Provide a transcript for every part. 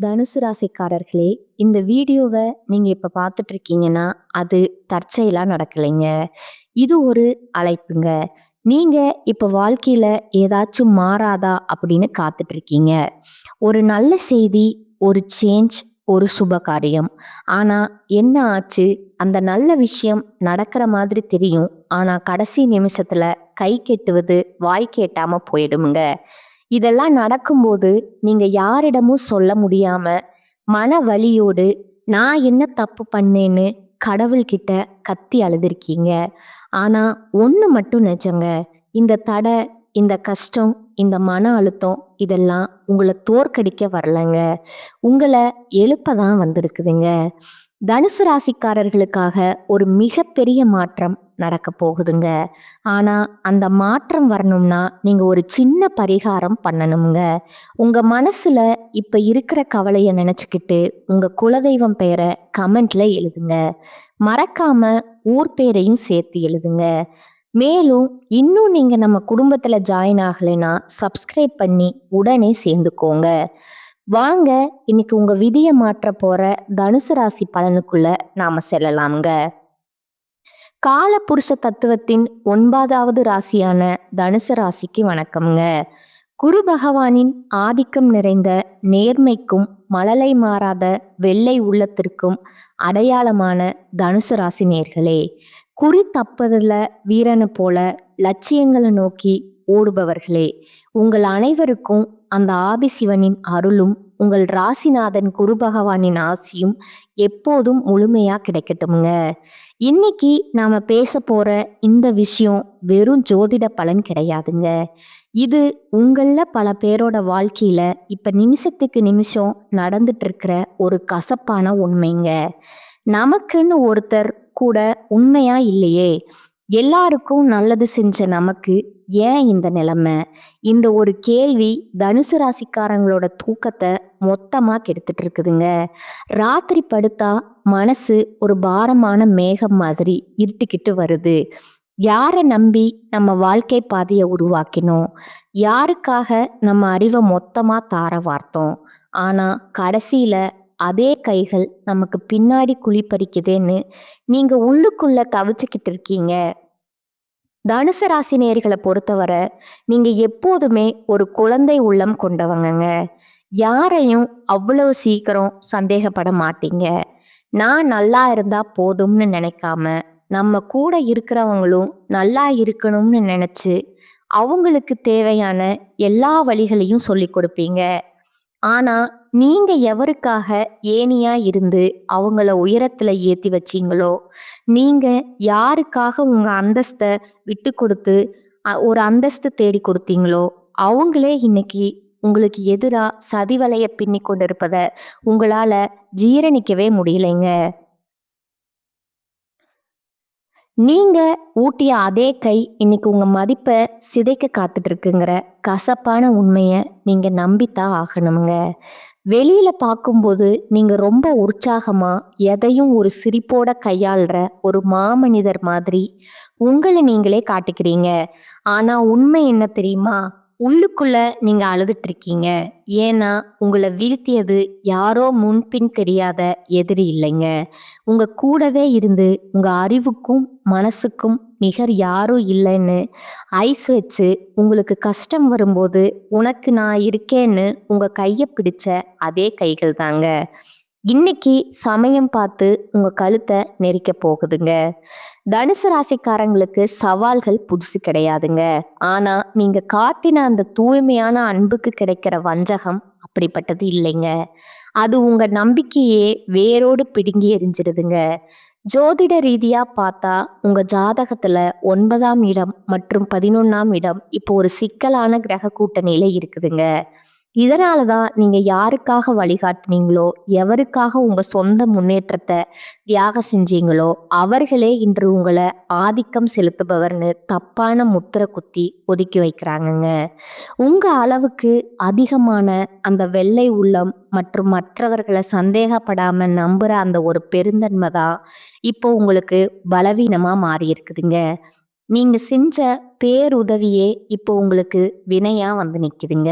தனுசு ராசிக்காரர்களே, இந்த வீடியோவை நீங்க இப்ப பார்த்துட்டு இருக்கீங்கன்னா, அது தற்செயலா நடக்கலைங்க. இது ஒரு அழைப்புங்க. நீங்க இப்ப வாழ்க்கையில ஏதாச்சும் மாறாதா அப்படின்னு காத்துட்டு இருக்கீங்க. ஒரு நல்ல செய்தி, ஒரு சேஞ்ச், ஒரு சுப காரியம். ஆனா என்ன ஆச்சு? அந்த நல்ல விஷயம் நடக்கிற மாதிரி தெரியும். ஆனா கடைசி நிமிஷத்துல கை கெட்டுவது வாய் கேட்டாம போயிடுமுங்க. இதெல்லாம் நடக்கும்போது நீங்க யாரிடமும் சொல்ல முடியாம மன வலியோடு நான் என்ன தப்பு பண்ணேன்னு கடவுள்கிட்ட கத்தி அழுதுருக்கீங்க. ஆனா ஒண்ணு மட்டும் நிஜங்க. இந்த தடை, இந்த கஷ்டம், இந்த மன அழுத்தம் இதெல்லாம் உங்களை தோற்கடிக்க வரலங்க. உங்களை எழுப்ப தான் வந்திருக்குதுங்க. தனுசு ராசிக்காரர்களுக்காக ஒரு மிகப்பெரிய மாற்றம் நடக்க போகுதுங்க. ஆனா அந்த மாற்றம் வரணும்னா நீங்க ஒரு சின்ன பரிகாரம் பண்ணணுங்க. உங்க மனசுல இப்ப இருக்கிற கவலைய நினைச்சுக்கிட்டு உங்க குலதெய்வம் பெயரை கமெண்ட்ல எழுதுங்க. மறக்காம ஊர் பேரையும் சேர்த்து எழுதுங்க. மேலும் இன்னும் நீங்க நம்ம குடும்பத்துல ஜாயின் ஆகலைன்னா சப்ஸ்கிரைப் பண்ணி உடனே சேர்ந்துக்கோங்க. வாங்க இன்னைக்கு உங்க விதியை மாற்ற போற தனுசு ராசி பலனுக்குள்ள நாம செல்லலாம்ங்க. காலபுருஷ தத்துவத்தின் 9வது ராசியான தனுசு ராசிக்கு வணக்கம்ங்க. குரு பகவானின் ஆதிக்கம் நிறைந்த நேர்மைக்கும் மழலை மாறாத வெள்ளை உள்ளத்திற்கும் அடையாளமான தனுசு ராசி நேர்களே, குறி தப்பதில் வீரனை போல லட்சியங்களை நோக்கி ஓடுபவர்களே, உங்கள் அனைவருக்கும் அந்த ஆதிசிவனின் அருளும் உங்கள் ராசிநாதன் குரு பகவானின் ஆசியும் எப்போதும் முழுமையா கிடைக்கட்டுமுங்க. இன்னைக்கு நாம பேச போற இந்த விஷயம் வெறும் ஜோதிட பலன் கிடையாதுங்க. இது உங்கள பல பேரோட வாழ்க்கையில இப்ப நிமிஷத்துக்கு நிமிஷம் நடந்துட்டு இருக்கிற ஒரு கசப்பான உண்மைங்க. நமக்குன்னு ஒருத்தர் கூட உண்மையா இல்லையே, எல்லாருக்கும் நல்லது செஞ்ச நமக்கு ஏன் இந்த நிலைமை? இந்த ஒரு கேள்வி தனுசு ராசிக்காரங்களோட தூக்கத்தை மொத்தமா கெடுத்துட்டு இருக்குதுங்க. ராத்திரி படுத்தா மனசு ஒரு பாரமான மேகம் மாதிரி இருட்டிக்கிட்டு வருது. யாரை நம்பி நம்ம வாழ்க்கை பாதையை உருவாக்கினோம்? யாருக்காக நம்ம அறிவை மொத்தமா தார வார்த்தோம்? ஆனா கடைசியில அதே கைகள் நமக்கு பின்னாடி குழி பறிக்குதேன்னு நீங்க உள்ளுக்குள்ள தவிச்சுக்கிட்டு இருக்கீங்க. தனுசு ராசி நேயர்களை பொறுத்தவரை நீங்க எப்போதுமே ஒரு குழந்தை உள்ளம் கொண்டவங்கங்க. யாரையும் அவ்வளவு சீக்கிரம் சந்தேகப்பட மாட்டீங்க. நான் நல்லா இருந்தா போதும்னு நினைக்காம நம்ம கூட இருக்கிறவங்களும் நல்லா இருக்கணும்னு நினைச்சு அவங்களுக்கு தேவையான எல்லா வழிகளையும் சொல்லி கொடுப்பீங்க. ஆனா நீங்க எவருக்காக ஏனியா இருந்து அவங்கள உயரத்துல ஏத்தி வச்சீங்களோ, நீங்க யாருக்காக உங்க அந்தஸ்தை விட்டு கொடுத்து ஒரு அந்தஸ்து தேடி கொடுத்தீங்களோ, அவங்களே இன்னைக்கு உங்களுக்கு எதிரா சதி வலைய பின்னி கொண்டிருப்பத உங்களால ஜீரணிக்கவே முடியலைங்க. நீங்க ஊட்டிய அதே கை இன்னைக்கு உங்க மதிப்பை சிதைக்க காத்துட்டு இருக்குங்கிற கசப்பான உண்மையை நீங்க நம்பித்தான் ஆகணுங்க. வெளியில பார்க்கும்போது நீங்க ரொம்ப உற்சாகமா எதையும் ஒரு சிரிப்போட கையாளுற ஒரு மாமனிதர் மாதிரி உங்களை நீங்களே காட்டிக்கிறீங்க. ஆனா உண்மை என்ன தெரியுமா? உள்ளுக்குள்ள நீங்க அழுதுட்டு இருக்கீங்க. ஏன்னா உங்களை வீழ்த்தியது யாரோ முன்பின் தெரியாத எதிரி இல்லைங்க. உங்க கூடவே இருந்து உங்க அறிவுக்கும் மனசுக்கும் நிகர் யாரும் இல்லைன்னு ஐஸ் வச்சு உங்களுக்கு கஷ்டம் வரும்போது உனக்கு நான் இருக்கேன்னு உங்க கையை பிடிச்ச அதே கைகள் தாங்க இன்னைக்கு சமயம் பார்த்து உங்க கழுத்தை நெரிக்க போகுதுங்க. தனுசு ராசிக்காரங்களுக்கு சவால்கள் புதுசு கிடையாதுங்க. ஆனா நீங்க காட்டின அந்த தூய்மையான அன்புக்கு கிடைக்கிற வஞ்சகம் அப்படிப்பட்டது இல்லைங்க. அது உங்க நம்பிக்கையே வேரோடு பிடுங்கி எரிஞ்சிருதுங்க. ஜோதிட ரீதியா பார்த்தா உங்க ஜாதகத்துல 9ஆம் இடம் மற்றும் 11ஆம் இடம் இப்போ ஒரு சிக்கலான கிரக கூட்டணியில இருக்குதுங்க. இதனாலதான் நீங்க யாருக்காக வழிகாட்டினீங்களோ, எவருக்காக உங்க சொந்த முன்னேற்றத்தை தியாகம் செஞ்சீங்களோ, அவர்களே இன்று உங்களை ஆதிக்கம் செலுத்துபவர்னு தப்பான முத்திரை குத்தி ஒதுக்கி வைக்கிறாங்கங்க. உங்க அளவுக்கு அதிகமான அந்த வெள்ளை உள்ளம் மற்றும் மற்றவர்களை சந்தேகப்படாம நம்புற அந்த ஒரு பெருந்தன்மை தான் இப்போ உங்களுக்கு பலவீனமா மாறி இருக்குதுங்க. நீங்க செஞ்ச பேருதவியே இப்போ உங்களுக்கு வினையா வந்து நிக்குதுங்க.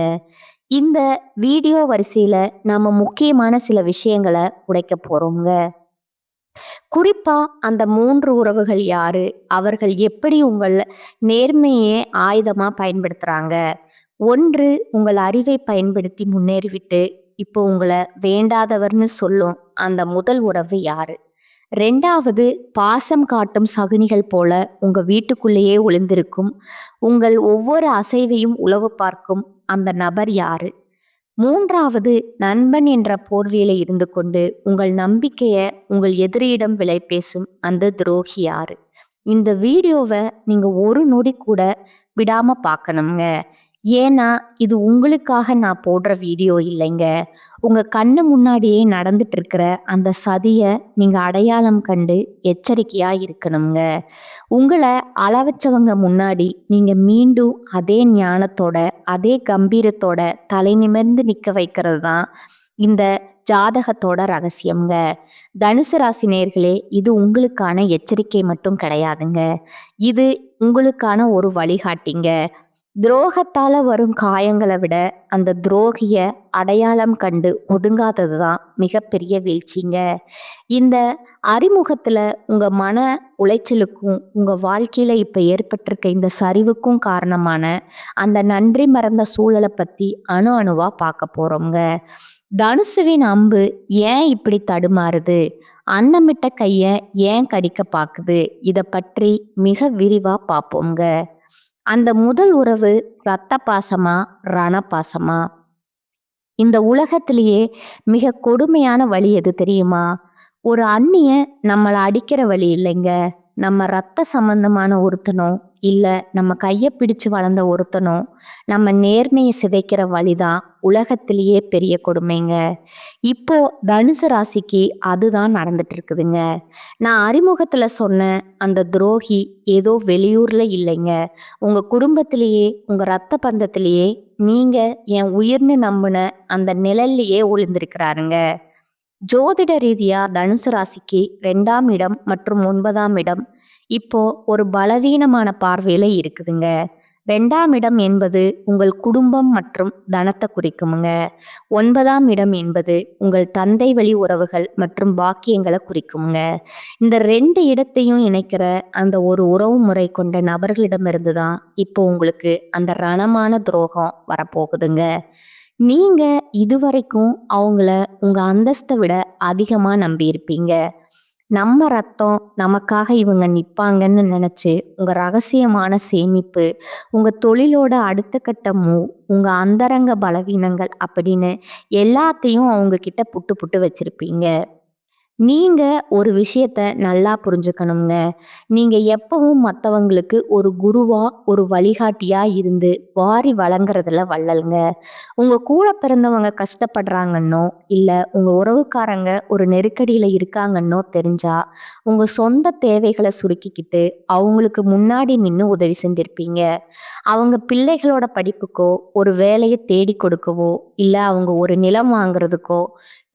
இந்த வீடியோ வரிசையில நாம முக்கியமான சில விஷயங்களை உடைக்க போறோங்க. குறிப்பா அந்த 3 உறவுகள் யாரு? அவர்கள் எப்படி உங்கள் நேர்மையை ஆயுதமா பயன்படுத்துறாங்க? 1 உங்கள் அறிவை பயன்படுத்தி முன்னேறிவிட்டு, இப்போ உங்கள வேண்டாதவர்ன்னு சொல்லும் அந்த முதல் உறவு யாரு? 2வது பாசம் காட்டும் சகுனிகள் போல உங்க வீட்டுக்குள்ளேயே ஒளிந்திருக்கும், உங்கள் ஒவ்வொரு அசைவையும் உளவு பார்க்கும் அந்த நபர் யாரு? 3வது நண்பன் என்ற போர்வையில இருந்து கொண்டு உங்கள் நம்பிக்கைய உங்கள் எதிரியிடம் விலை பேசும் அந்த துரோகி யாரு? இந்த வீடியோவை நீங்க ஒரு நொடி கூட விடாம பார்க்கணுங்க. ஏன்னா இது உங்களுக்காக நான் போடுற வீடியோ இல்லைங்க. உங்க கண்ணு முன்னாடியே நடந்துட்டு இருக்கிற அந்த சதிய நீங்க அடையாளம் கண்டு எச்சரிக்கையா இருக்கணுங்க. உங்களை அளவச்சவங்க முன்னாடி நீங்க மீண்டும் அதே ஞானத்தோட அதே கம்பீரத்தோட தலை நிமிர்ந்து நிக்க வைக்கிறது தான் இந்த ஜாதகத்தோட ரகசியம்ங்க. தனுசு ராசி நேயர்களே, இது உங்களுக்கான எச்சரிக்கை மட்டும் கிடையாதுங்க. இது உங்களுக்கான ஒரு வழிகாட்டிங்க. துரோகத்தால வரும் காயங்களை விட அந்த துரோகிய அடையாளம் கண்டு ஒதுங்காதது தான் மிகப்பெரிய வீழ்ச்சிங்க. இந்த அறிமுகத்துல உங்க மன உளைச்சலுக்கும் உங்க வாழ்க்கையில இப்ப ஏற்பட்டிருக்க இந்த சரிவுக்கும் காரணமான அந்த நன்றி மறந்த சூழலை பத்தி அணு அணுவா பார்க்க போறோங்க. தனுசுவின் அம்பு ஏன் இப்படி தடுமாறுது? அன்னமிட்ட கைய ஏன் கடிக்க பாக்குது? இத பற்றி மிக விரிவா பார்ப்போங்க. அந்த முதல் உறவு இரத்த பாசமா, ரண பாசமா? இந்த உலகத்திலேயே மிக கொடுமையான வலி எது தெரியுமா? ஒரு அந்நியன் நம்மளை அடிக்கிற வலி இல்லைங்க. நம்ம ரத்த சம்பந்தமான ஒருத்தனோ, இல்ல நம்ம கையை பிடிச்சு வளர்ந்த ஒருத்தனோ நம்ம நேர்மையை சிதைக்கிற வழிதான் உலகத்திலேயே பெரிய கொடுமைங்க. இப்போ தனுசு ராசிக்கு அதுதான் நடந்துட்டு இருக்குதுங்க. நான் அறிமுகத்துல சொன்ன அந்த துரோகி ஏதோ வெளியூர்ல இல்லைங்க. உங்க குடும்பத்திலேயே உங்க ரத்த பந்தத்திலேயே நீங்க என் உயிர்னு நம்பின அந்த நிழல்லையே ஒளிந்திருக்கிறாருங்க. ஜோதிட ரீதியா தனுசு ராசிக்கு 2ஆம் இடம் மற்றும் 9ஆம் இடம் இப்போ ஒரு பலவீனமான பார்வையில இருக்குதுங்க. 2ஆம் இடம் என்பது உங்கள் குடும்பம் மற்றும் தனத்தை குறிக்குமுங்க. 9ஆம் இடம் என்பது உங்கள் தந்தை வழி உறவுகள் மற்றும் பாக்கியங்களை குறிக்குங்க. இந்த 2 இடத்தையும் இணைக்கிற அந்த ஒரு உறவு முறை கொண்ட நபர்களிடமிருந்து தான் இப்போ உங்களுக்கு அந்த ரணமான துரோகம் வரப்போகுதுங்க. நீங்க இதுவரைக்கும் அவங்கள உங்க அந்தஸ்தை விட அதிகமா நம்பியிருப்பீங்க. நம்ம ரத்தம் நமக்காக இவங்க நிப்பாங்கன்னு நினைச்சு உங்க ரகசியமான சேமிப்பு, உங்க தொழிலோட அடுத்த கட்ட மூவ், உங்க அந்தரங்க பலவீனங்கள் அப்படின்னு எல்லாத்தையும் அவங்க கிட்ட புட்டு புட்டு வச்சிருப்பீங்க. நீங்க ஒரு விஷயத்த நல்லா புரிஞ்சுக்கணுங்க. நீங்க எப்பவும் மத்தவங்களுக்கு ஒரு குருவா, ஒரு வழிகாட்டியா இருந்து வாரி வழங்குறதுல வள்ளல்ங்க. உங்க கூட பிறந்தவங்க கஷ்டப்படுறாங்கன்னோ, இல்ல உங்க உறவுக்காரங்க ஒரு நெருக்கடியில இருக்காங்கன்னோ தெரிஞ்சா, உங்க சொந்த தேவைகளை சுருக்கிக்கிட்டு அவங்களுக்கு முன்னாடி நின்னு உதவி செஞ்சிருப்பீங்க. அவங்க பிள்ளைகளோட படிப்புக்கோ, ஒரு வேலையை தேடி கொடுக்கவோ, இல்ல அவங்க ஒரு நிலம் வாங்குறதுக்கோ,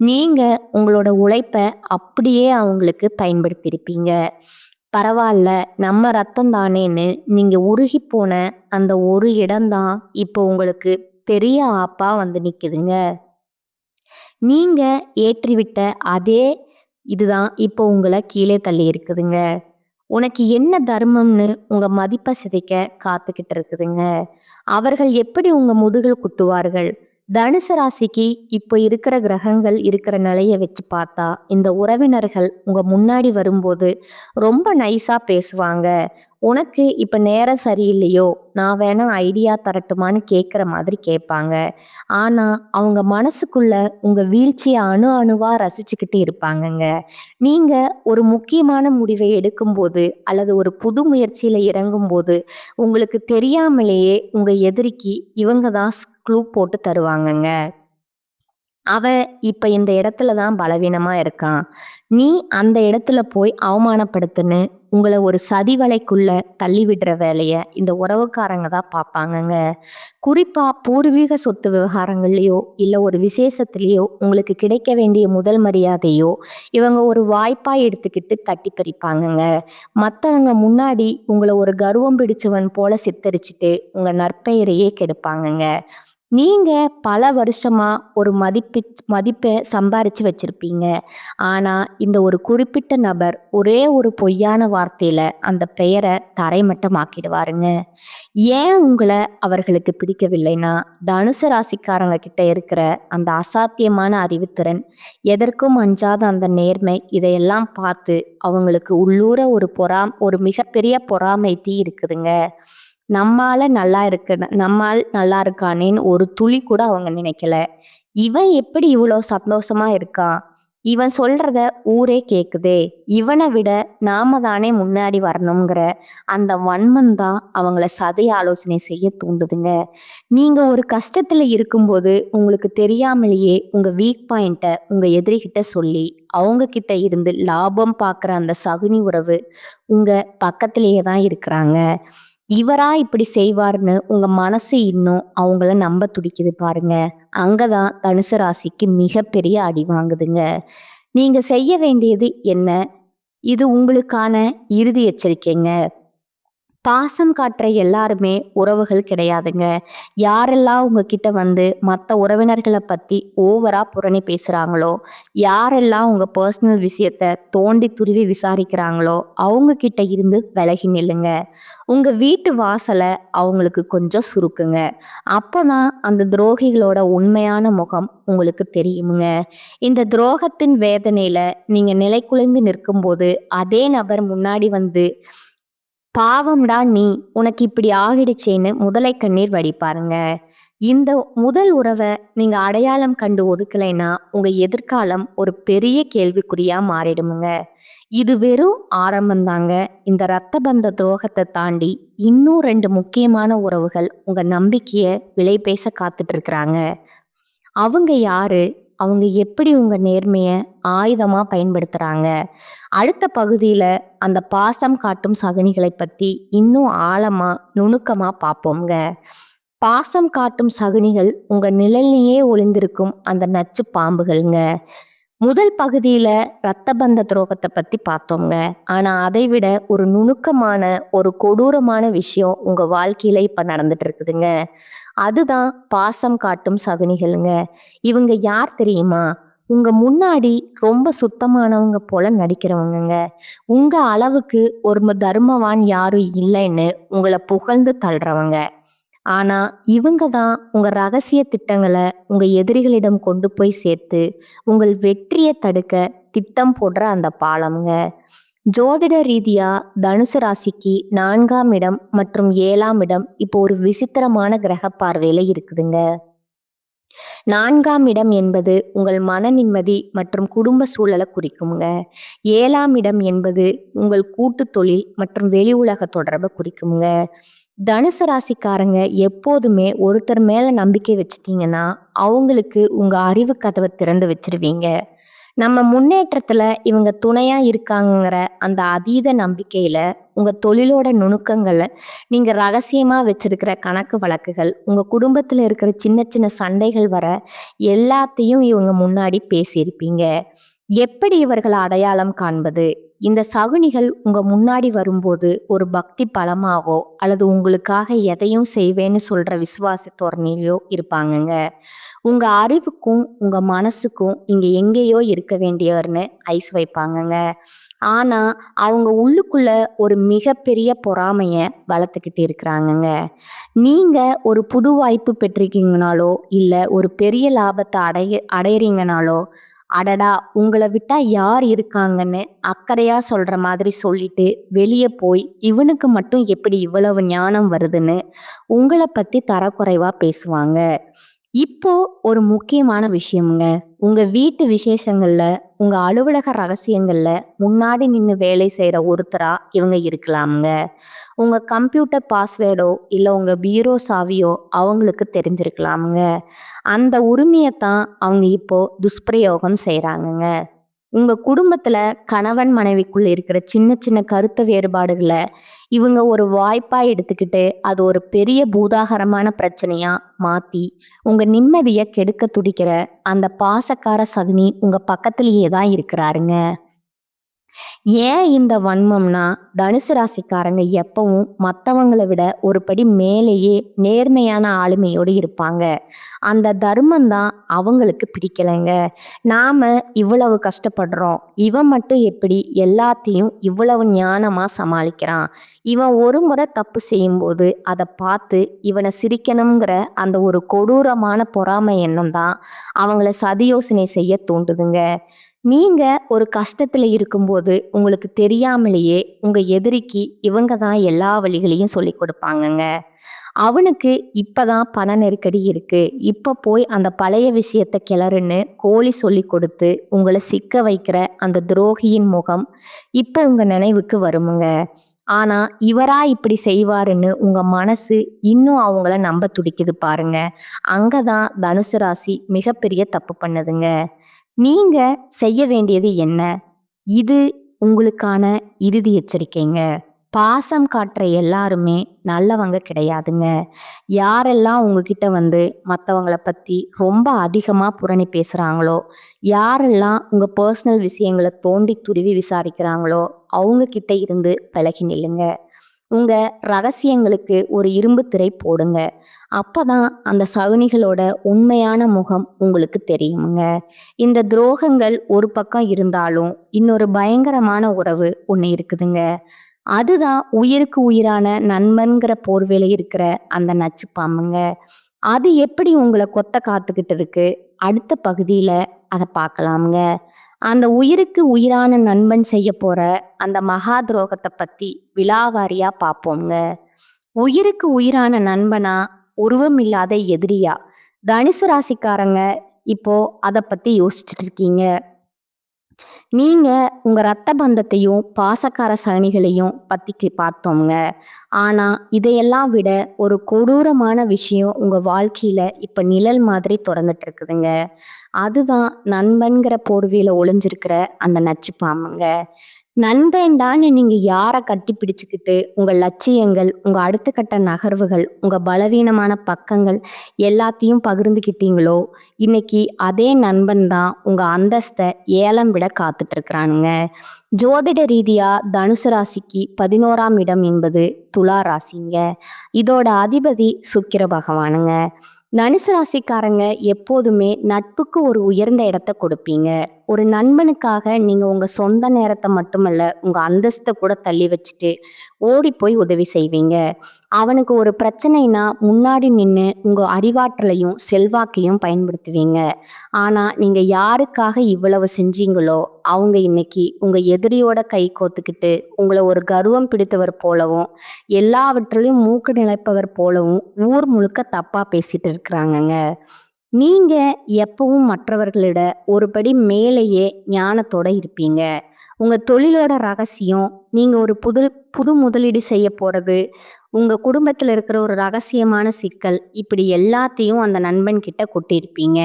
நீங்க உங்களோட உழைப்ப அப்படியே அவங்களுக்கு பயன்படுத்தியிருப்பீங்க. பரவாயில்ல, நம்ம ரத்தம் தானேன்னு நீங்க உருகி போன அந்த ஒரு இடம்தான் இப்போ உங்களுக்கு பெரிய ஆப்பா வந்து நிக்குதுங்க. நீங்க ஏற்றிவிட்ட அதே இதுதான் இப்போ உங்களை கீழே தள்ளி இருக்குதுங்க. உனக்கு என்ன தர்மம்னு உங்க மதிப்பை சிதைக்க காத்துக்கிட்டு இருக்குதுங்க. அவர்கள் எப்படி உங்க முதுகில் குத்துவார்கள்? தனுசு ராசிக்கு இப்போ இருக்கிற கிரகங்கள் இருக்கிற நிலையை வச்சு பார்த்தா இந்த உறவினர்கள் உங்க முன்னாடி வரும்போது ரொம்ப நைஸா பேசுவாங்க. உனக்கு இப்ப நேரம் சரியில்லையோ, நான் வேணா ஐடியா தரட்டுமான்னு கேட்குற மாதிரி கேட்பாங்க. ஆனா அவங்க மனசுக்குள்ள உங்க வீழ்ச்சியை அணு அணுவா ரசிச்சுக்கிட்டு இருப்பாங்கங்க. நீங்க ஒரு முக்கியமான முடிவை எடுக்கும்போது அல்லது ஒரு புது முயற்சியில இறங்கும்போது உங்களுக்கு தெரியாமலேயே உங்க எதிரிக்கு இவங்க தான் க்ளூ போட்டு தருவாங்கங்க. அவன் இப்ப இந்த இடத்துல தான் பலவீனமா இருக்கான். நீ அந்த இடத்துல போய் அவமானப்படுத்துன்னு உங்களை ஒரு சதி வலைக்குள்ள தள்ளி விடுற வேலைய இந்த உறவுக்காரங்க தான் பார்ப்பாங்கங்க. குறிப்பா பூர்வீக சொத்து விவகாரங்கள்லயோ இல்ல ஒரு விசேஷத்திலேயோ உங்களுக்கு கிடைக்க வேண்டிய முதல் மரியாதையோ இவங்க ஒரு வாய்ப்பா எடுத்துக்கிட்டு தட்டி பறிப்பாங்கங்க. மற்றவங்க முன்னாடி உங்களை ஒரு கர்வம் பிடிச்சவன் போல சித்தரிச்சுட்டு உங்க நற்பெயரையே கெடுப்பாங்கங்க. நீங்க பல வருஷமா ஒரு மதிப்பை சம்பாரிச்சு வச்சிருப்பீங்க. ஆனா, இந்த ஒரு குறிப்பிட்ட நபர் ஒரே ஒரு பொய்யான வார்த்தையில அந்த பெயர தரைமட்டமாக்கிடுவாருங்க. ஏன் உங்கள அவர்களுக்கு பிடிக்கவில்லைன்னா, தனுசு ராசிக்காரங்க கிட்ட இருக்கிற அந்த அசாத்தியமான அறிவுத்திறன், எதற்கும் அஞ்சாத அந்த நேர்மை, இதையெல்லாம் பார்த்து அவங்களுக்கு உள்ளூர ஒரு மிகப்பெரிய பொறாமை தீ இருக்குதுங்க. நம்மால் நல்லா இருக்கானேன்னு ஒரு துளி கூட அவங்க நினைக்கல. இவன் எப்படி இவ்வளோ சந்தோஷமா இருக்கான்? இவன் சொல்றத ஊரே கேக்குதே! இவன விட நாம தானே முன்னாடி வரணுங்கிற அந்த வன்மம் தான் அவங்கள சதி ஆலோசனை செய்ய தூண்டுதுங்க. நீங்க ஒரு கஷ்டத்துல இருக்கும்போது உங்களுக்கு தெரியாமலேயே உங்க வீக் பாயிண்ட்ட உங்க எதிரிகிட்ட சொல்லி, அவங்க கிட்ட இருந்து லாபம் பார்க்குற அந்த சகுனி உறவு உங்க பக்கத்திலேயே தான் இருக்கிறாங்க. இவரா இப்படி செய்வார்ன்னு உங்க மனசு இன்னும் அவங்கள நம்ப துடிக்குது பாருங்க. அங்கதான் தனுசு ராசிக்கு மிகப்பெரிய அடி வாங்குதுங்க. நீங்க செய்ய வேண்டியது என்ன? இது உங்களுக்கான இறுதி எச்சரிக்கைங்க. பாசம் காட்டுற எல்லாருமே உறவுகள் கிடையாதுங்க. யாரெல்லாம் உங்ககிட்ட வந்து மற்ற உறவினர்களை பத்தி ஓவரா புரணி பேசுறாங்களோ, யாரெல்லாம் உங்க பர்சனல் விஷயத்த தோண்டி துருவி விசாரிக்கிறாங்களோ, அவங்க கிட்ட இருந்து விலகி நில்லுங்க. உங்க வீட்டு வாசலை அவங்களுக்கு கொஞ்சம் சுருக்குங்க. அப்பதான் அந்த துரோகிகளோட உண்மையான முகம் உங்களுக்கு தெரியுமுங்க. இந்த துரோகத்தின் வேதனையில நீங்க நிலைகுலைந்து நிற்கும்போது அதே நபர் முன்னாடி வந்து, பாவம்டா நீ, உனக்கு இப்படி ஆகிடுச்சேன்னு முதலை கண்ணீர் வடிப்பாருங்க. இந்த முதல் உறவை நீங்க அடையாளம் கண்டு ஒதுக்கலைன்னா உங்க எதிர்காலம் ஒரு பெரிய கேள்விக்குறியா மாறிடுமுங்க. இது வெறும் ஆரம்பம்தாங்க. இந்த இரத்த பந்த துரோகத்தை தாண்டி இன்னும் 2 முக்கியமான உறவுகள் உங்க நம்பிக்கைய விலை பேச காத்துட்டு இருக்கிறாங்க. அவங்க யாரு? அவங்க எப்படி உங்க நேர்மைய ஆயுதமா பயன்படுத்துறாங்க? அடுத்த பகுதியில அந்த பாசம் காட்டும் சகுனிகளை பத்தி இன்னும் ஆழமா, நுணுக்கமா பார்ப்போம்ங்க. பாசம் காட்டும் சகுனிகள் உங்க நிழல்லையே ஒளிந்திருக்கும் அந்த நச்சு பாம்புகள்ங்க. முதல் பகுதியில இரத்த பந்த துரோகத்தை பத்தி பார்த்தோம்ங்க. ஆனா அதை விட ஒரு நுணுக்கமான, ஒரு கொடூரமான விஷயம் உங்க வாழ்க்கையில இப்ப நடந்துட்டு இருக்குதுங்க. அதுதான் பாசம் காட்டும் சகுனிகள்ங்க. இவங்க யார் தெரியுமா? உங்க முன்னாடி ரொம்ப சுத்தமானவங்க போல நடிக்கிறவங்கங்க. உங்க அளவுக்கு ஒரு தர்மவான் யாரும் இல்லைன்னு உங்களை புகழ்ந்து தள்ளுறவங்க. ஆனா இவங்க தான் உங்க ரகசிய திட்டங்களை உங்க எதிரிகளிடம் கொண்டு போய் சேர்த்து உங்கள் வெற்றியை தடுக்க திட்டம் போடுற அந்த பாலம்ங்க. ஜோதிட ரீதியா தனுசு ராசிக்கு 4ஆம் இடம் மற்றும் 7ஆம் இடம் இப்போ ஒரு விசித்திரமான கிரக பார்வையில இருக்குதுங்க. 4ஆம் இடம் என்பது உங்கள் மன நிம்மதி மற்றும் குடும்ப சூழலை குறிக்குங்க. 7ஆம் இடம் என்பது உங்கள் கூட்டு தொழில் மற்றும் வெளி உலக தொடர்பை குறிக்குங்க. தனுசு ராசிக்காரங்க எப்போதுமே ஒருத்தர் மேல நம்பிக்கை வச்சுட்டீங்கன்னா அவங்களுக்கு உங்க அறிவு கதவை திறந்து வச்சிருவீங்க. நம்ம முன்னேற்றத்துல இவங்க துணையா இருக்காங்கங்கிற அந்த அதீத நம்பிக்கையில உங்க தொழிலோட நுணுக்கங்களை, நீங்க ரகசியமா வச்சிருக்கிற கணக்கு வழக்குகள், உங்க குடும்பத்துல இருக்கிற சின்ன சின்ன சண்டைகள் வர எல்லாத்தையும் இவங்க முன்னாடி பேசியிருப்பீங்க. எப்படி இவர்களை அடையாளம் காண்பது? இந்த சகுனிகள் உங்க முன்னாடி வரும்போது ஒரு பக்தி பலமாவோ அல்லது உங்களுக்காக எதையும் செய்வேன்னு சொல்ற விசுவாச தோரணையிலோ இருப்பாங்கங்க. உங்க அறிவுக்கும் உங்க மனசுக்கும் இங்க எங்கேயோ இருக்க வேண்டியவர்னு ஐஸ் வைப்பாங்கங்க. ஆனா அவங்க உள்ளுக்குள்ள ஒரு மிகப்பெரிய பொறாமைய வளர்த்துக்கிட்டு இருக்கிறாங்கங்க. நீங்க ஒரு புது வாய்ப்பு பெற்றிருக்கீங்கனாலோ இல்ல ஒரு பெரிய லாபத்தை அடையறீங்கனாலோ, அடடா உங்களை விட்டா யார் இருக்காங்கன்னு அக்கறையா சொல்ற மாதிரி சொல்லிட்டு வெளியே போய் இவனுக்கு மட்டும் எப்படி இவ்வளவு ஞானம் வருதுன்னு உங்களை பத்தி தரக்குறைவா பேசுவாங்க. இப்போ ஒரு முக்கியமான விஷயம்ங்க. உங்க வீட்டு விசேஷங்கள்ல, உங்க அலுவலக ரகசியங்கள்ல முன்னாடி நின்னு வேலை செய்யற ஒருத்தரா இவங்க இருக்கலாம்ங்க. உங்க கம்ப்யூட்டர் பாஸ்வேர்டோ இல்ல உங்க பீரோ சாவியோ அவங்களுக்கு தெரிஞ்சிருக்கலாம்ங்க. அந்த உரிமையத்தான் அவங்க இப்போ துஷ்பிரயோகம் செய்றாங்கங்க. உங்க குடும்பத்துல கணவன் மனைவிக்குள்ள இருக்கிற சின்ன சின்ன கருத்து வேறுபாடுகளை இவங்க ஒரு வாய்ப்பா எடுத்துக்கிட்டு அது ஒரு பெரிய பூதாகரமான பிரச்சனையா மாத்தி உங்க நிம்மதியை கெடுக்க துடிக்கிற அந்த பாசக்கார சகுனி உங்க பக்கத்திலேயே தான் இருக்கிறாருங்க. ஏன் இந்த வன்மம்னா, தனுசு ராசிக்காரங்க எப்பவும் மத்தவங்கள விட ஒரு படி மேலேயே நேர்மையான ஆளுமையோடு இருப்பாங்க. அந்த தர்மம் தான் அவங்களுக்கு பிடிக்கலைங்க. நாம இவ்வளவு கஷ்டப்படுறோம். இவன் மட்டும் எப்படி எல்லாத்தையும் இவ்வளவு ஞானமா சமாளிக்கிறான்? இவன் ஒரு முறை தப்பு செய்யும்போது அதை பார்த்து இவனை சிரிக்கணுங்கிற அந்த ஒரு கொடூரமான பொறாமை எண்ணம் தான் அவங்கள சதியோசனை செய்ய தூண்டுதுங்க. நீங்க ஒரு கஷ்டத்துல இருக்கும்போது உங்களுக்கு தெரியாமலேயே உங்க எதிரிக்கு இவங்க தான் எல்லா வழிகளையும் சொல்லி கொடுப்பாங்கங்க. அவனுக்கு இப்பதான் பண நெருக்கடி இருக்கு, இப்ப போய் அந்த பழைய விஷயத்த கிளறுன்னு கோழி சொல்லி கொடுத்து உங்களை சிக்க வைக்கிற அந்த துரோகியின் முகம் இப்ப உங்க நினைவுக்கு வருமுங்க. ஆனா இவரா இப்படி செய்வாருன்னு உங்க மனசு இன்னும் அவங்கள நம்ப துடிக்குது பாருங்க. அங்கதான் தனுசு ராசி மிகப்பெரிய தப்பு பண்ணுதுங்க. நீங்க செய்ய வேண்டியது என்ன? இது உங்களுக்கான இறுதி எச்சரிக்கைங்க. பாசம் காட்டுற எல்லாருமே நல்லவங்க கிடையாதுங்க. யாரெல்லாம் உங்ககிட்ட வந்து மற்றவங்கள பத்தி ரொம்ப அதிகமா புரணி பேசுறாங்களோ, யாரெல்லாம் உங்க பர்சனல் விஷயங்களை தோண்டி துருவி விசாரிக்கிறாங்களோ, அவங்க கிட்ட இருந்து விலகி நில்லுங்க. உங்க ரகசியங்களுக்கு ஒரு இரும்பு திரை போடுங்க. அப்பதான் அந்த சகுனிகளோட உண்மையான முகம் உங்களுக்கு தெரியுமுங்க. இந்த துரோகங்கள் ஒரு பக்கம் இருந்தாலும் இன்னொரு பயங்கரமான உறவு ஒண்ணு இருக்குதுங்க. அதுதான் உயிருக்கு உயிரான நண்பன்கிற போர்வையில இருக்கிற அந்த நச்சு பாம்புங்க. அது எப்படி உங்களை கொத்த காத்துக்கிட்டு இருக்கு? அடுத்த பகுதியில அதை பார்க்கலாமுங்க. அந்த உயிருக்கு உயிரான நண்பன் செய்ய போற அந்த மகா துரோகத்தை பத்தி விலாவாரியா பார்ப்போங்க. உயிருக்கு உயிரான நண்பனா, உருவம் இல்லாத எதிரியா? தனுசு ராசிக்காரங்க இப்போ அதை பத்தி யோசிச்சுட்டு இருக்கீங்க. நீங்க உங்க ரத்த பந்தத்தையும் பாசக்கார சகனிகளையும் பத்தி பார்த்தோங்க. ஆனா இதையெல்லாம் விட ஒரு கொடூரமான விஷயம் உங்க வாழ்க்கையில இப்ப நிழல் மாதிரி தொடர்ந்துட்டு இருக்குதுங்க. அதுதான் நண்பன்கிற போர்வையில ஒளிஞ்சிருக்கிற அந்த நச்சு பாம்புங்க. நண்பன்டான்னு நீங்க யாரை கட்டி பிடிச்சுக்கிட்டு உங்க லட்சியங்கள், உங்க அடுத்த கட்ட நகர்வுகள், உங்க பலவீனமான பக்கங்கள் எல்லாத்தையும் பகிர்ந்துக்கிட்டீங்களோ, இன்னைக்கு அதே நண்பன் தான் உங்க அந்தஸ்தை ஏலம் விட காத்துட்டு இருக்கிறானுங்க. ஜோதிட ரீதியா தனுசு ராசிக்கு 11ஆம் இடம் என்பது துலா ராசிங்க. இதோட அதிபதி சுக்கிர பகவானுங்க. தனுசு ராசிக்காரங்க எப்போதுமே நட்புக்கு ஒரு உயர்ந்த இடத்த கொடுப்பீங்க. ஒரு நண்பனுக்காக நீங்க உங்க சொந்த நேரத்தை மட்டுமல்ல, உங்க அந்தஸ்தை கூட தள்ளி வச்சுட்டு ஓடி போய் உதவி செய்வீங்க. அவனுக்கு ஒரு பிரச்சனைனா முன்னாடி நின்று உங்க அறிவாற்றலையும் செல்வாக்கையும் பயன்படுத்துவீங்க. ஆனா நீங்க யாருக்காக இவ்வளவு செஞ்சீங்களோ, அவங்க இன்னைக்கு உங்க எதிரியோட கை கோத்துக்கிட்டு உங்களை ஒரு கர்வம் பிடித்தவர் போலவும், எல்லாவற்றிலையும் மூக்கு நிலைப்பவர் போலவும் ஊர் முழுக்க தப்பா பேசிட்டு இருக்கிறாங்கங்க. நீங்க எப்பவும் மற்றவர்களிட ஒரு படி மேலேயே ஞானத்தோட இருப்பீங்க. உங்க தொழிலோட ரகசியம், நீங்க ஒரு புது புது முதலீடு செய்ய போறது, உங்க குடும்பத்துல இருக்கிற ஒரு ரகசியமான சிக்கல், இப்படி எல்லாத்தையும் அந்த நண்பன் கிட்ட கொட்டியிருப்பீங்க.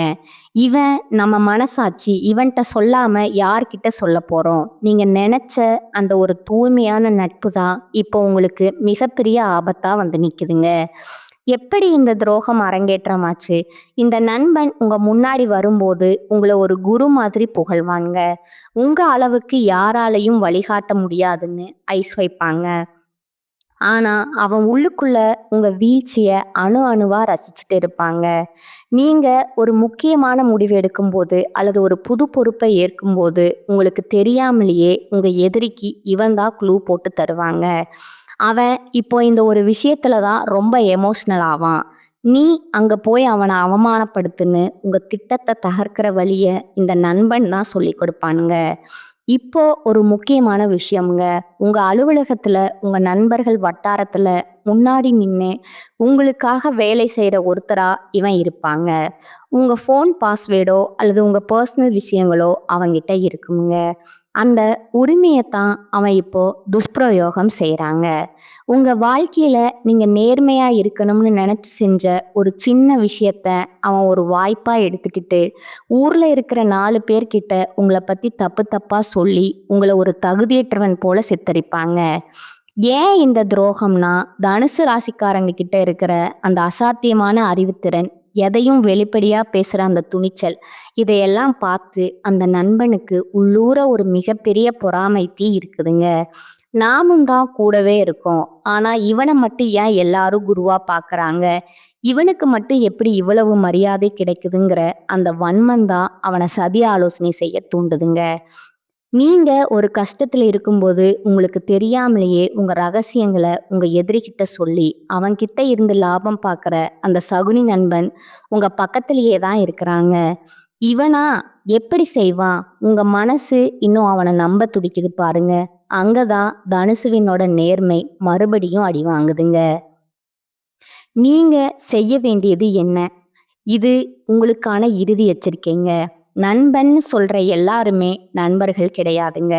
இவன் நம்ம மனசாட்சி, இவன்கிட்ட சொல்லாம யார்கிட்ட சொல்ல போறோம்? நீங்க நினைச்ச அந்த ஒரு தூய்மையான நட்பு தான் இப்போ உங்களுக்கு மிகப்பெரிய ஆபத்தா வந்து நிக்குதுங்க. எப்படி இந்த துரோகம் அரங்கேற்றமாச்சு? இந்த நண்பன் உங்க முன்னாடி வரும்போது உங்களை ஒரு குரு மாதிரி புகழ்வாங்க. உங்க அளவுக்கு யாராலையும் வழிகாட்ட முடியாதுன்னு ஐஸ் வைப்பாங்க. ஆனா அவன் உள்ளுக்குள்ள உங்க வீழ்ச்சிய அணு அணுவா ரசிச்சுட்டு இருப்பாங்க. நீங்க ஒரு முக்கியமான முடிவு எடுக்கும்போது அல்லது ஒரு புது பொறுப்பை ஏற்கும்போது உங்களுக்கு தெரியாமலேயே உங்க எதிரிக்கு இவன் தான் க்ளூ போட்டு தருவாங்க. அவன் இப்போ இந்த ஒரு விஷயத்துல தான் ரொம்ப எமோஷ்னல் ஆவான். நீ அங்க போய் அவனை அவமானப்படுத்துன்னு உங்க திட்டத்தை தகர்க்கிற வழிய இந்த நண்பன் தான் சொல்லி கொடுப்பானுங்க. இப்போ ஒரு முக்கியமான விஷயம்ங்க. உங்க அலுவலகத்துல உங்க நண்பர்கள் வட்டாரத்துல முன்னாடி நின்று உங்களுக்காக வேலை செய்யற ஒருத்தரா இவன் இருப்பாங்க. உங்க ஃபோன் பாஸ்வேர்டோ அல்லது உங்க பர்சனல் விஷயங்களோ அவங்கிட்ட இருக்குங்க. அந்த உரிமையைத்தான் அவன் இப்போ துஷ்பிரயோகம் செய்கிறாங்க. உங்க வாழ்க்கையில நீங்க நேர்மையா இருக்கணும்னு நினைச்சு செஞ்ச ஒரு சின்ன விஷயத்த அவன் ஒரு வாய்ப்பா எடுத்துக்கிட்டு ஊர்ல இருக்கிற 4 பேர்கிட்ட உங்களை பத்தி தப்பு தப்பா சொல்லி உங்களை ஒரு தகுதியற்றவன் போல சித்தரிப்பாங்க. ஏன் இந்த துரோகம்னா, தனுசு ராசிக்காரங்க கிட்ட இருக்கிற அந்த அசாத்தியமான அறிவுத்திறன் எதையும் வெளிப்படையா பேசுற அந்த துணிச்சல், இதையெல்லாம் பார்த்து அந்த நண்பனுக்கு உள்ளூர ஒரு மிகப்பெரிய பொறாமை தீ இருக்குதுங்க. நாமும் தான் கூடவே இருக்கோம். ஆனா இவனை மட்டும் ஏன் எல்லாரும் குருவா பார்க்கறாங்க? இவனுக்கு மட்டும் எப்படி இவ்வளவு மரியாதை கிடைக்குதுங்கிற அந்த வன்மம் தான் அவனை சதி ஆலோசனை செய்ய தூண்டுதுங்க. நீங்க ஒரு கஷ்டத்துல இருக்கும்போது உங்களுக்கு தெரியாமலேயே உங்க ரகசியங்களை உங்க எதிரிகிட்ட சொல்லி அவன்கிட்ட இருந்து லாபம் பார்க்குற அந்த சகுனி நண்பன் உங்க பக்கத்திலேயே தான் இருக்கிறாங்க. இவனா எப்படி செய்வான்? உங்க மனசு இன்னும் அவனை நம்ப துடிக்குது பாருங்க. அங்கதான் தனுசுவினோட நேர்மை மறுபடியும் அடி வாங்குதுங்க. நீங்க செய்ய வேண்டியது என்ன? இது உங்களுக்கான இறுதி எச்சரிக்கைங்க. நண்பன்னு சொல்ற எல்லாருமே நண்பர்கள் கிடையாதுங்க.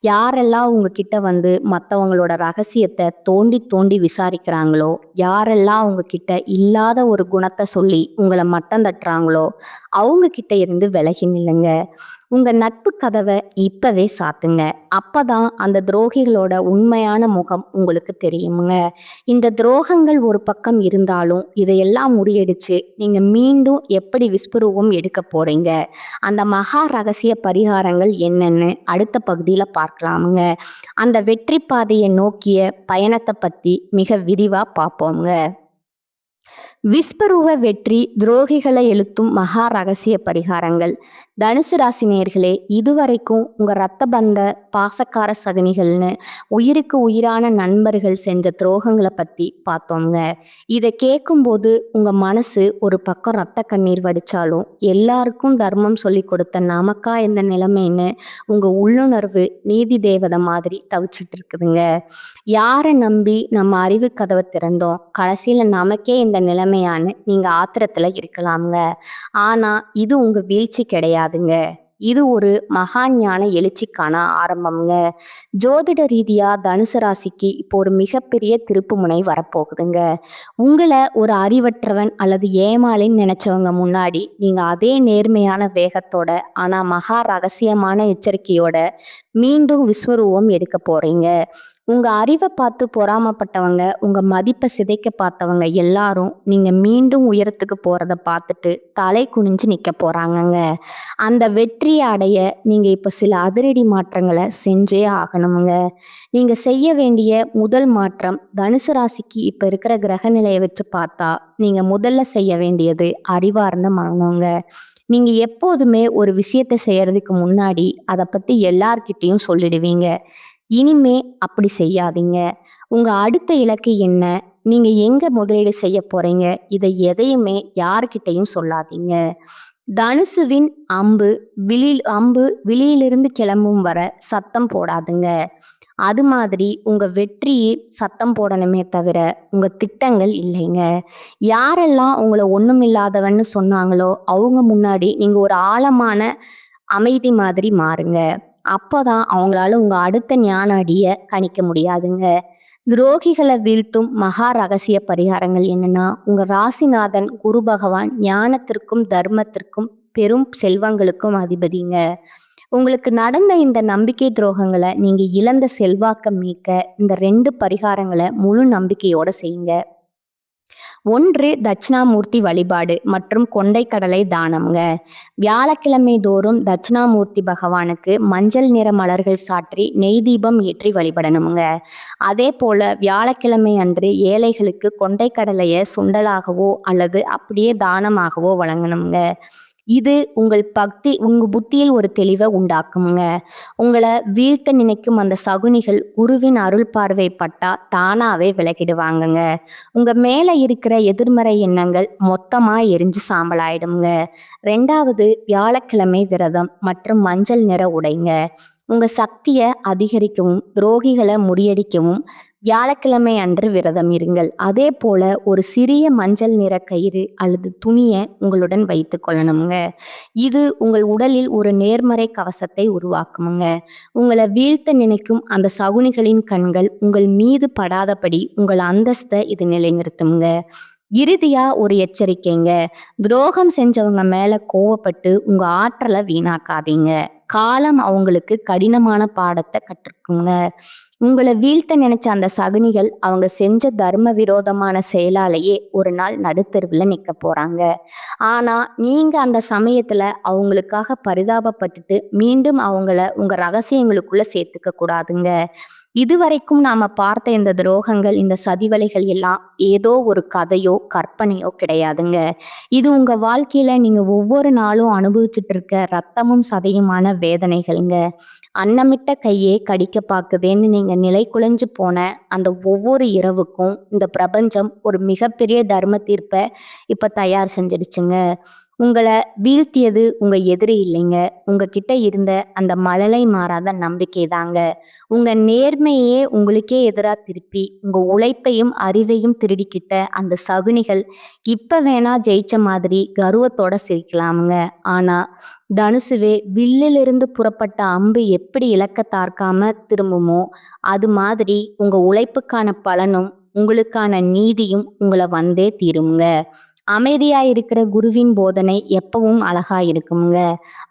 யாரெல்லாம் உங்ககிட்ட வந்து மற்றவங்களோட ரகசியத்தை தோண்டி தோண்டி விசாரிக்கிறாங்களோ, யாரெல்லாம் உங்ககிட்ட இல்லாத ஒரு குணத்தை சொல்லி உங்களை மட்டம் தட்டுறாங்களோ, அவங்க கிட்ட இருந்து விலகி நில்லுங்க. உங்க நட்பு கதவை இப்பவே சாத்துங்க. அப்பதான் அந்த துரோகிகளோட உண்மையான முகம் உங்களுக்கு தெரியுமுங்க. இந்த துரோகங்கள் ஒரு பக்கம் இருந்தாலும் இதையெல்லாம் முறியடிச்சு நீங்க மீண்டும் எப்படி விஸ்வரூபம் எடுக்க போறீங்க? அந்த மகா ரகசிய பரிகாரங்கள் என்னன்னு அடுத்த பகுதியில பார்க்கலாமுங்க. அந்த வெற்றி பாதையை நோக்கிய பயணத்தை பத்தி மிக விரிவா பார்ப்போங்க. விஸ்வரூப வெற்றி, துரோகிகளை எழுத்தும் மகா ரகசிய பரிகாரங்கள். தனுசு ராசி நேயர்களே, இதுவரைக்கும் உங்க ரத்த பந்த பாசக்கார சகுனிகள்னு உயிருக்கு உயிரான நண்பர்கள் செஞ்ச துரோகங்களை பத்தி பார்த்தோங்க. இதை கேட்கும்போது உங்க மனசு ஒரு பக்கம் ரத்த கண்ணீர் வடிச்சாலும், எல்லாருக்கும் தர்மம் சொல்லி கொடுத்த நமக்கா இந்த நிலைமைன்னு உங்க உள்ளுணர்வு நீதி தேவதை மாதிரி தவிச்சிட்டு இருக்குதுங்க. யாரை நம்பி நம்ம அறிவு கதவை திறந்தோம், கடைசியில நமக்கே இந்த நிலைமையான்னு நீங்க ஆத்திரத்துல இருக்கலாம்ங்க. ஆனா இது உங்க வீழ்ச்சி கிடையாதுங்க. இது ஒரு மகா ஞான எழுச்சிக்கான ஆரம்பம்ங்க. ஜோதிட ரீதியா தனுசு ராசிக்கு இப்போ ஒரு மிகப்பெரிய திருப்பு முனை வரப்போகுதுங்க. உங்களை ஒரு அறிவற்றவன் அல்லது ஏமாளின்னு நினைச்சவங்க முன்னாடி நீங்க அதே நேர்மையான வேகத்தோட ஆனா மகா ரகசியமான எச்சரிக்கையோட மீண்டும் விஸ்வரூபம் எடுக்க போறீங்க. உங்க அறிவை பார்த்து பொறாமப்பட்டவங்க, உங்க மதிப்பை சிதைக்க பார்த்தவங்க எல்லாரும் நீங்க மீண்டும் உயரத்துக்கு போறத பார்த்துட்டு தலை குனிஞ்சு நிக்க போறாங்கங்க. அந்த வெற்றியை அடைய நீங்க இப்ப சில அதிரடி மாற்றங்களை செஞ்சே ஆகணுங்க. நீங்க செய்ய வேண்டிய முதல் மாற்றம், தனுசு ராசிக்கு இப்ப இருக்கிற கிரக நிலையை வச்சு பார்த்தா நீங்க முதல்ல செய்ய வேண்டியது அறிவார்ந்த மனங்க. நீங்க எப்போதுமே ஒரு விஷயத்தை செய்யறதுக்கு முன்னாடி அதை பத்தி எல்லார்கிட்டையும் சொல்லிடுவீங்க. இனிமே அப்படி செய்யாதீங்க. உங்க அடுத்த இலக்கு என்ன? நீங்க எங்க முதலீடு செய்ய போறீங்க? இதை எதையுமே யார்கிட்டையும் சொல்லாதீங்க. தனுசுவின் அம்பு விழியிலிருந்து கிளம்பும் வர சத்தம் போடாதுங்க. அது மாதிரி உங்க வெற்றியே சத்தம் போடணுமே தவிர உங்க திட்டங்கள் இல்லைங்க. யாரெல்லாம் உங்களை ஒண்ணுமில்லாதவன்னு சொன்னாங்களோ அவங்க முன்னாடி நீங்க ஒரு ஆழமான அமைதி மாதிரி மாறுங்க. அப்போதான் அவங்களால உங்க அடுத்த ஞான அடிய கணிக்க முடியாதுங்க. துரோகிகளை வீழ்த்தும் மகா ரகசிய பரிகாரங்கள் என்னன்னா, உங்க ராசிநாதன் குரு பகவான் ஞானத்திற்கும் தர்மத்திற்கும் பெரும் செல்வங்களுக்கும் அதிபதிங்க. உங்களுக்கு நடந்த இந்த நம்பிக்கை துரோகங்களை நீங்க இழந்த செல்வாக்க மீட்க இந்த 2 பரிகாரங்களை முழு நம்பிக்கையோட செய்யுங்க. 1 தட்சிணாமூர்த்தி வழிபாடு மற்றும் கொண்டைக்கடலை தானம்ங்க. வியாழக்கிழமை தோறும் தட்சிணாமூர்த்தி பகவானுக்கு மஞ்சள் நிற மலர்கள் சாற்றி நெய் தீபம் ஏற்றி வழிபடணுங்க. அதே போல வியாழக்கிழமை அன்று ஏழைகளுக்கு கொண்டைக்கடலையை சுண்டலாகவோ அல்லது அப்படியே தானமாகவோ வழங்கணுங்க. இது உங்க புத்தியில் ஒரு தெளிவை உண்டாக்குங்க. உங்களை வீழ்த்த நினைக்கும் அந்த சகுனிகள் குருவின் அருள் பார்வை பட்டா தானாவே விலகிடுவாங்கங்க. உங்க மேல இருக்கிற எதிர்மறை எண்ணங்கள் மொத்தமா எரிஞ்சு சாம்பலாயிடுங்க. 2வது வியாழக்கிழமை விரதம் மற்றும் மஞ்சள் நிற உடைங்க. உங்க சக்தியை அதிகரிக்கவும் துரோகிகளை முறியடிக்கவும் வியாழக்கிழமை அன்று விரதம் இருங்கள். அதே போல ஒரு சிறிய மஞ்சள் நிற கயிறு அல்லது துணியை உங்களுடன் வைத்து கொள்ளணுங்க. இது உங்கள் உடலில் ஒரு நேர்மறை கவசத்தை உருவாக்குமுங்க. உங்களை வீழ்த்த நினைக்கும் அந்த சகுனிகளின் கண்கள் உங்கள் மீது படாதபடி உங்கள் அந்தஸ்தை இது நிலைநிறுத்துங்க. இறுதியா ஒரு எச்சரிக்கைங்க. துரோகம் செஞ்சவங்க மேல கோவப்பட்டு உங்க ஆற்றலை வீணாக்காதீங்க. காலம் அவங்களுக்கு கடினமான பாடத்தை கற்றுக்குங்க. உங்களை வீழ்த்த நினைச்ச அந்த சகுனிகள் அவங்க செஞ்ச தர்ம விரோதமான செயலாலேயே ஒரு நாள் நடுத்தெருவில் நிற்க போறாங்க. ஆனா நீங்க அந்த சமயத்துல அவங்களுக்காக பரிதாபப்பட்டுட்டு மீண்டும் அவங்கள உங்க ரகசியங்களுக்குள்ள சேர்த்துக்க கூடாதுங்க. இதுவரைக்கும் நாம பார்த்த இந்த துரோகங்கள், இந்த சதிவலைகள் எல்லாம் ஏதோ ஒரு கதையோ கற்பனையோ கிடையாதுங்க. இது உங்க வாழ்க்கையில நீங்க ஒவ்வொரு நாளும் அனுபவிச்சுட்டு இருக்க ரத்தமும் சதையுமான வேதனைகள்ங்க. அன்னமிட்ட கையே கடிக்க பாக்குதேன்னு நீங்க நிலை குலைஞ்சு போன அந்த ஒவ்வொரு இரவுக்கும் இந்த பிரபஞ்சம் ஒரு மிகப்பெரிய தர்ம தீர்ப்பை இப்ப தயார் செஞ்சிடுச்சுங்க. உங்களை வீழ்த்தியது உங்க எதிரி இல்லைங்க, உங்ககிட்ட இருந்த அந்த மழலை மாறாத நம்பிக்கை தாங்க. உங்க நேர்மையே உங்களுக்கே எதிராக திருப்பி உங்க உழைப்பையும் அறிவையும் திருடிக்கிட்ட அந்த சகுனிகள் இப்ப வேணா ஜெயிச்ச மாதிரி கர்வத்தோட சிரிக்கலாமுங்க. ஆனா தனுசுவே வில்லிலிருந்து புறப்பட்ட அம்பு எப்படி இலக்க தார்க்காம திரும்புமோ அது மாதிரி உங்க உழைப்புக்கான பலனும் உங்களுக்கான நீதியும் உங்களை வந்தே தீருங்க. அமைதியா இருக்கிற குருவின் போதனை எப்பவும் அழகா இருக்குங்க.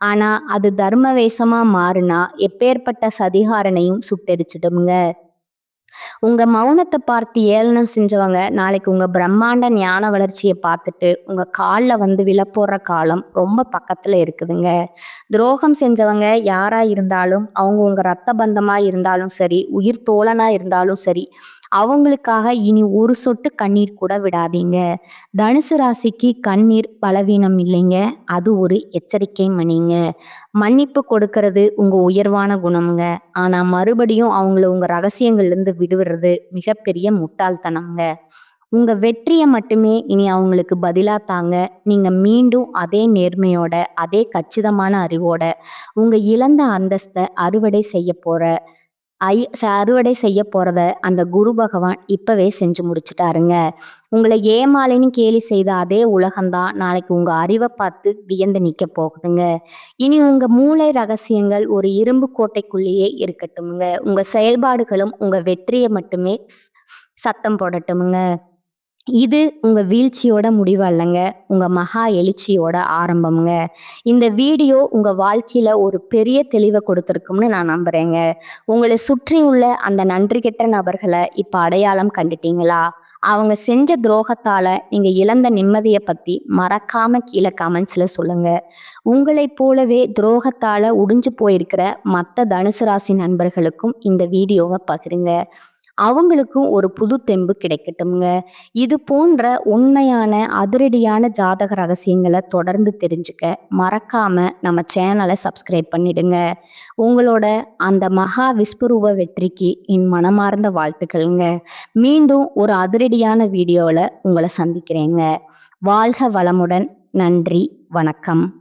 ஆனா அது தர்ம வேஷமா மாறுனா எப்பேற்பட்ட சதிகாரனையும் சுட்டெரிச்சிடுங்க. உங்க மௌனத்தை பார்த்து ஏளனம் செஞ்சவங்க நாளைக்கு உங்க பிரம்மாண்ட ஞான வளர்ச்சியை பார்த்துட்டு உங்க காலில் வந்து விழப்போற காலம் ரொம்ப பக்கத்துல இருக்குதுங்க. துரோகம் செஞ்சவங்க யாரா இருந்தாலும், அவங்க உங்க ரத்த பந்தமா இருந்தாலும் சரி, உயிர் தோழனா இருந்தாலும் சரி, அவங்களுக்காக இனி ஒரு சொட்டு கண்ணீர் கூட விடாதீங்க. தனுசு ராசிக்கு கண்ணீர் பலவீனம் இல்லைங்க, அது ஒரு எச்சரிக்கை மணிங்க. மன்னிப்பு கொடுக்கறது உங்க உயர்வான குணம்ங்க. ஆனா மறுபடியும் அவங்கள உங்க ரகசியங்கள்ல இருந்து விடுவிடுறது மிகப்பெரிய முட்டாள்தனம்ங்க. உங்க வெற்றியை மட்டுமே இனி அவங்களுக்கு பதிலா தாங்க. நீங்க மீண்டும் அதே நேர்மையோட, அதே கச்சிதமான அறிவோட உங்க இழந்த அந்தஸ்தை அறுவடை செய்ய போறத அந்த குரு பகவான் இப்பவே செஞ்சு முடிச்சுட்டாருங்க. உங்களை ஏமாளின்னு கேலி செய்த அதே உலகம்தான் நாளைக்கு உங்க அறிவை பார்த்து வியந்து நிக்க போகுதுங்க. இனி உங்க மூளை ரகசியங்கள் ஒரு இரும்பு கோட்டைக்குள்ளேயே இருக்கட்டுமுங்க. உங்க செயல்பாடுகளும் உங்க வெற்றியை மட்டுமே சத்தம் போடட்டுமுங்க. இது உங்க வீழ்ச்சியோட முடிவு அல்லங்க, உங்க மகா எழுச்சியோட ஆரம்பம்ங்க. இந்த வீடியோ உங்க வாழ்க்கையில ஒரு பெரிய தெளிவை கொடுத்துருக்கும்னு நான் நம்புறேங்க. உங்களை சுற்றி உள்ள அந்த நன்றி கெட்ட நபர்களை இப்ப அடையாளம் கண்டுட்டீங்களா? அவங்க செஞ்ச துரோகத்தால நீங்க இழந்த நிம்மதியை பத்தி மறக்காம கீழே கமெண்ட்ஸ்ல சொல்லுங்க. உங்களை போலவே துரோகத்தால உடைஞ்சு போயிருக்கிற மற்ற தனுசு ராசி நண்பர்களுக்கும் இந்த வீடியோவை பகிருங்க. அவங்களுக்கும் ஒரு புது தெம்பு கிடைக்கட்டும்ங்க. இது போன்ற உண்மையான அதிரடியான ஜாதக ரகசியங்களை தொடர்ந்து தெரிஞ்சுக்க மறக்காம நம்ம சேனலை சப்ஸ்கிரைப் பண்ணிடுங்க. உங்களோட அந்த மகா விஸ்வரூப வெற்றிக்கு என் மனமார்ந்த வாழ்த்துக்கள்ங்க. மீண்டும் ஒரு அதிரடியான வீடியோவில் உங்களை சந்திக்கிறேங்க. வாழ்க வளமுடன். நன்றி, வணக்கம்.